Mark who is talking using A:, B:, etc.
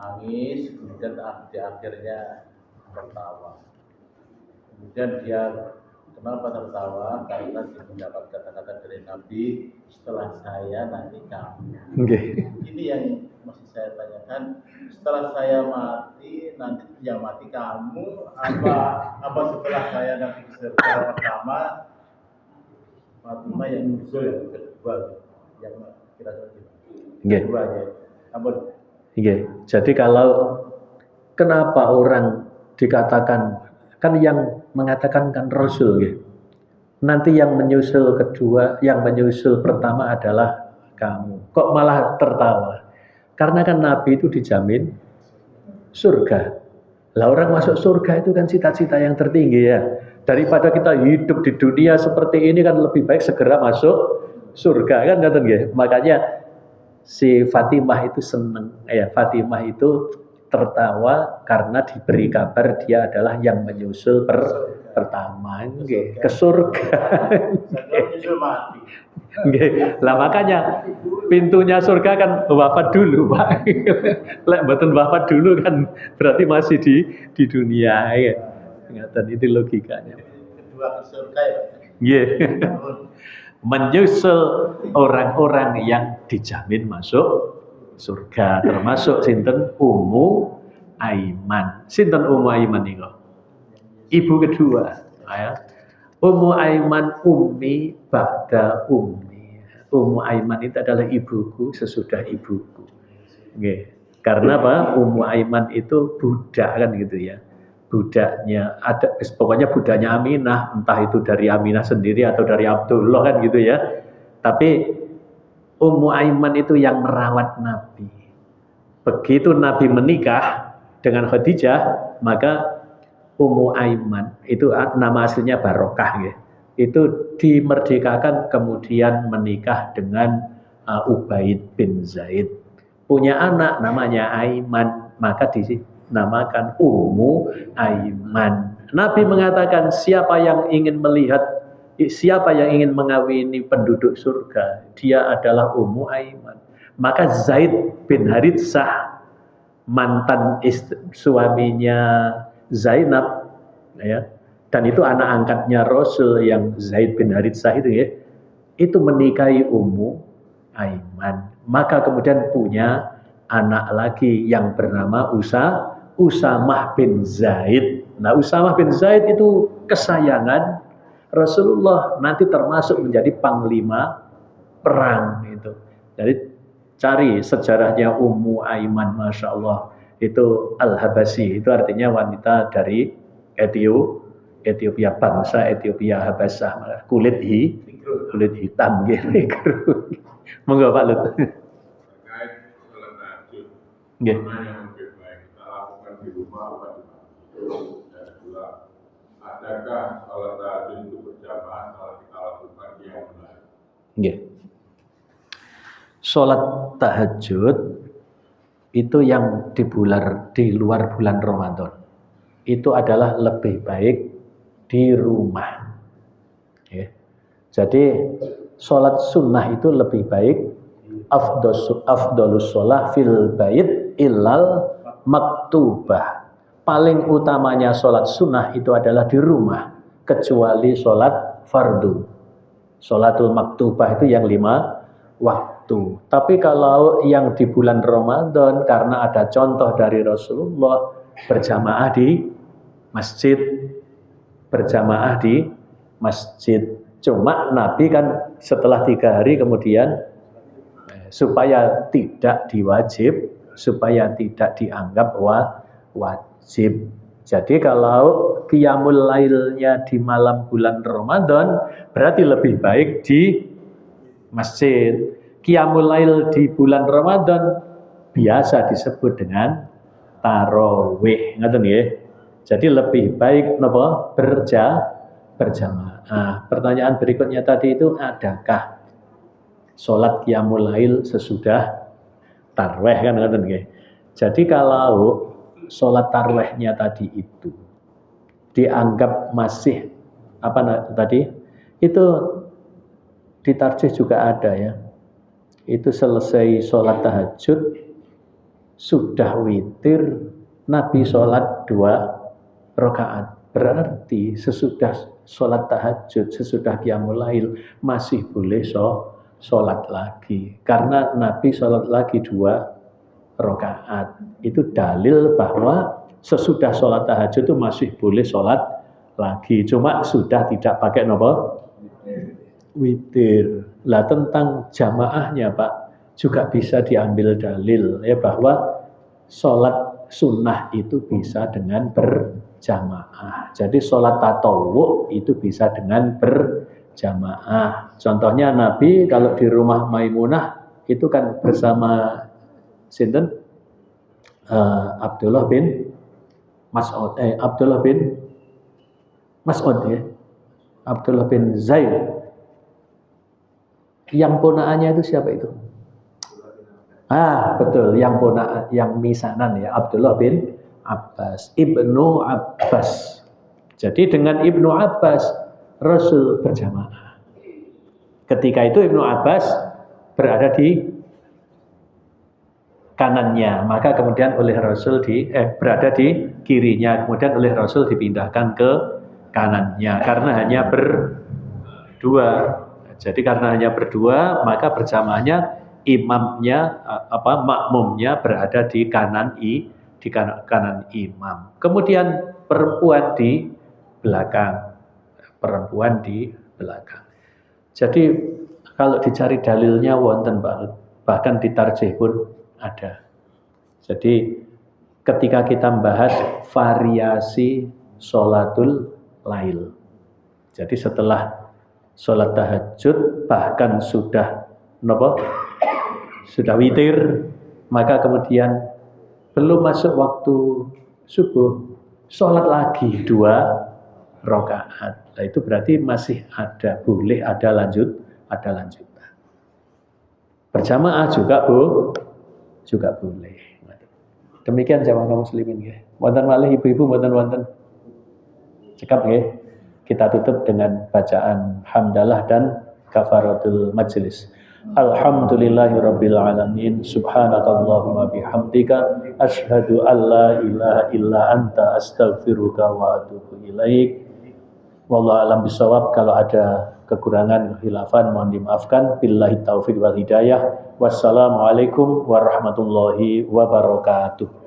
A: nangis, kemudian di akhirnya tertawa. Kemudian dia kenapa tertawa? Karena dia mendapat kata-kata dari Nabi, setelah saya nanti kamu. Ini yang masih saya tanyakan, setelah saya mati nanti yang mati kamu apa setelah saya nanti surga pertama Fatimah yang nyusul yang kedua yang kira-kira kedua ya. Ampun.
B: Jadi kalau kenapa orang dikatakan, kan yang mengatakan kan Rasul ya. Nanti yang menyusul kedua, yang menyusul pertama adalah kamu. Kok malah tertawa? Karena kan Nabi itu dijamin surga. Lah orang masuk surga itu kan cita-cita yang tertinggi ya. Daripada kita hidup di dunia seperti ini kan lebih baik segera masuk surga kan ngaten nggih. Makanya si Fatimah itu seneng ya. Fatimah itu tertawa karena diberi kabar dia adalah yang menyusul pertama nggih ke surga.
A: Menyusul mati.
B: Nggih. Lah makanya pintunya surga kan wafat dulu, Pak. Lek mboten wafat dulu kan berarti masih di dunia ya. Ngaten itu logikanya.
A: Kedua ke surga ya.
B: Nggih. Menyusul orang-orang yang dijamin masuk surga, termasuk sinten Ummu Aiman. Sinten Ummu Aiman niku? Ibu kedua, ya. Ummu Aiman ummi ba'da ummi. Ummu Aiman itu adalah ibuku sesudah ibuku. Nggih. Karena apa? Ummu Aiman itu budak kan gitu ya. Budaknya ada, pokoknya budaknya Aminah, entah itu dari Aminah sendiri atau dari Abdullah kan gitu ya. Tapi Ummu Aiman itu yang merawat Nabi. Begitu Nabi menikah dengan Khadijah, maka Ummu Aiman itu nama aslinya Barokah ya. Itu dimerdekakan kemudian menikah dengan Ubaid bin Zaid. Punya anak namanya Aiman, maka dinamakan Ummu Aiman. Nabi mengatakan siapa yang ingin melihat, siapa yang ingin mengawini penduduk surga, dia adalah Ummu Aiman. Maka Zaid bin Haritsah, mantan suaminya Zainab ya, dan itu anak angkatnya Rasul yang Zaid bin Haritsah itu ya, itu menikahi Ummu Aiman. Maka kemudian punya anak lagi yang bernama Usamah bin Zaid. Nah, Usamah bin Zaid itu kesayangan Rasulullah, nanti termasuk menjadi panglima perang itu. Jadi cari sejarahnya Ummu Aiman, Masya Allah, itu Al-Habasyi, itu artinya wanita dari Ethiopia, bangsa Ethiopia Habasah, kulit hitam gitu. Monggo Pak Lut.
C: Terkait salat tahajud,
B: Nggih.
C: mana yang lebih baik kita lakukan di rumah atau di masjid? Dan kedua, adakah salat tahajud itu berjamaah kalau kita lakukan di online?
B: Nggih. Salat tahajud itu yang di luar bulan Ramadan itu adalah lebih baik di rumah. Ya. Jadi sholat sunnah itu lebih baik afdolus sholah fil bait illal maktubah. Paling utamanya sholat sunnah itu adalah di rumah, kecuali sholat fardu. Sholatul maktubah itu yang 5 waktu. Tapi kalau yang di bulan Ramadan, karena ada contoh dari Rasulullah berjamaah di masjid, Cuma Nabi kan setelah 3 hari kemudian supaya tidak diwajib, supaya tidak dianggap wajib. Jadi kalau qiyamul lailnya di malam bulan Ramadan berarti lebih baik di masjid. Qiyamul lail di bulan Ramadan biasa disebut dengan tarawih, ngoten nggih. Jadi lebih baik napa berjamaah. Pertanyaan berikutnya tadi itu, adakah sholat qiyamul lail sesudah tarweh kan ngoten nggih. Jadi kalau sholat tarwehnya tadi itu dianggap masih tadi itu ditarjih juga ada ya. Itu selesai sholat tahajud sudah witir Nabi sholat 2 rakaat. Berarti sesudah sholat tahajud, sesudah qiyamul lail masih boleh sholat lagi. Karena Nabi sholat lagi 2 rakaat. Itu dalil bahwa sesudah sholat tahajud itu masih boleh sholat lagi. Cuma sudah tidak pakai nopo witir. Lah tentang jamaahnya Pak, juga bisa diambil dalil ya bahwa sholat sunnah itu bisa dengan berjamaah. Jadi sholat tatawwu itu bisa dengan berjamaah. Contohnya Nabi kalau di rumah Maimunah itu kan bersama sinten Abdullah bin Mas'ud Abdullah bin Mas'ud ya. Abdullah bin Zaid. Yang ponaannya itu siapa itu? Betul, yang ponaan, yang misanan ya, Abdullah bin Abbas, Ibnu Abbas. Jadi dengan Ibnu Abbas Rasul berjamaah. Ketika itu Ibnu Abbas berada di kanannya, maka kemudian oleh Rasul berada di kirinya, kemudian oleh Rasul dipindahkan ke kanannya karena hanya berdua. Jadi karena hanya berdua, maka berjamaahnya imamnya makmumnya berada di kanan imam. Kemudian perempuan di belakang. Jadi kalau dicari dalilnya wonten banget, bahkan di tarjih pun ada. Jadi ketika kita membahas variasi sholatul lail. Jadi setelah sholat tahajud bahkan sudah witir, maka kemudian belum masuk waktu subuh, sholat lagi 2 rakaat. Nah, itu berarti masih boleh ada lanjutan. Berjamaah juga boleh. Demikian jamaah kaum muslimin ya. Wonten malih ibu-ibu wonten. Cekap ya. Kita tutup dengan bacaan hamdalah dan kafaratul majlis. Alhamdulillahirabbil alamin. Subhanakallahumma bihamdika asyhadu an la ilaha illa anta astaghfiruka wa atubu ilaik. Wallahu a'lam bishawab. Kalau ada kekurangan, khilafan mohon dimaafkan. Billahi taufiq wal hidayah. Wassalamualaikum warahmatullahi wabarakatuh.